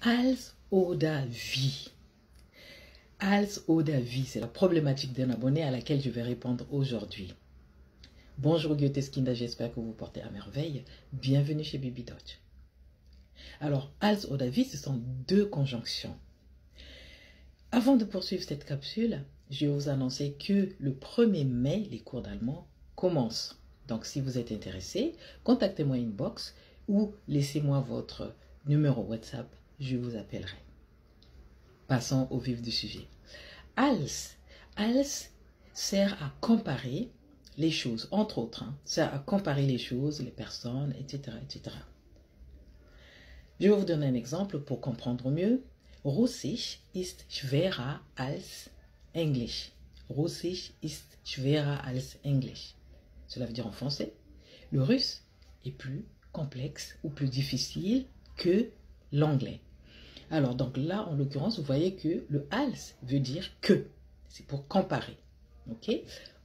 Als oder wie. Als oder wie, c'est la problématique d'un abonné à laquelle je vais répondre aujourd'hui. Bonjour Goetheskinder, j'espère que vous portez à merveille. Bienvenue chez Bibi Deutsch. Alors, als oder wie, ce sont deux conjonctions. Avant de poursuivre cette capsule, je vais vous annoncer que le 1er mai, les cours d'allemand commencent. Donc, si vous êtes intéressé, contactez-moi inbox ou laissez-moi votre numéro WhatsApp, je vous appellerai. Passons au vif du sujet. Als sert à comparer les choses, entre autres, sert à comparer les choses, les personnes, etc., etc. Je vais vous donner un exemple pour comprendre mieux. Russisch ist schwerer als Englisch. Russisch ist schwerer als Englisch. Cela veut dire en français, le russe est plus complexe ou plus difficile que l'anglais. Alors, donc là, en l'occurrence, vous voyez que le als veut dire que. C'est pour comparer. OK?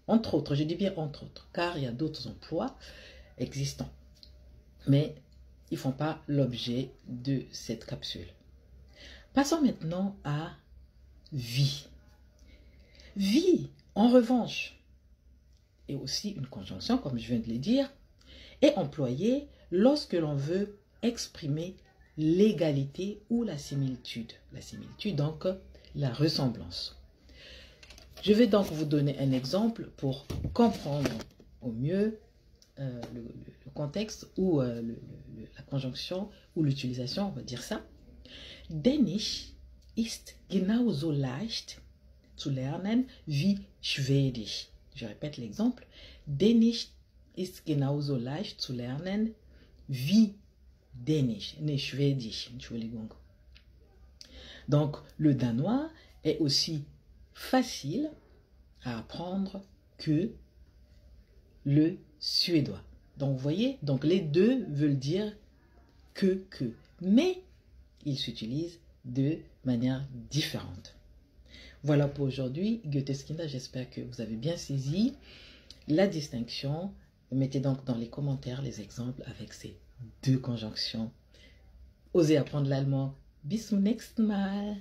Entre autres, je dis bien entre autres, car il y a d'autres emplois existants. Mais ils ne font pas l'objet de cette capsule. Passons maintenant à wie. Wie, en revanche, est aussi une conjonction, comme je viens de le dire, est employée lorsque l'on veut exprimer l'égalité ou la similitude. La similitude, donc, la ressemblance. Je vais donc vous donner un exemple pour comprendre au mieux le contexte ou la conjonction ou l'utilisation, on va dire ça. Dänisch ist genauso leicht zu lernen wie Schwedisch. Je répète l'exemple. Dänisch ist genauso leicht zu lernen wie Dänisch, ne Schwedisch, Entschuldigung. Donc, le danois est aussi facile à apprendre que le suédois. Donc, vous voyez, donc les deux veulent dire que. Mais ils s'utilisent de manière différente. Voilà pour aujourd'hui, Goetheskinder, j'espère que vous avez bien saisi la distinction. Mettez donc dans les commentaires les exemples avec ces deux conjonctions. Osez apprendre l'allemand. Bis zum nächsten Mal.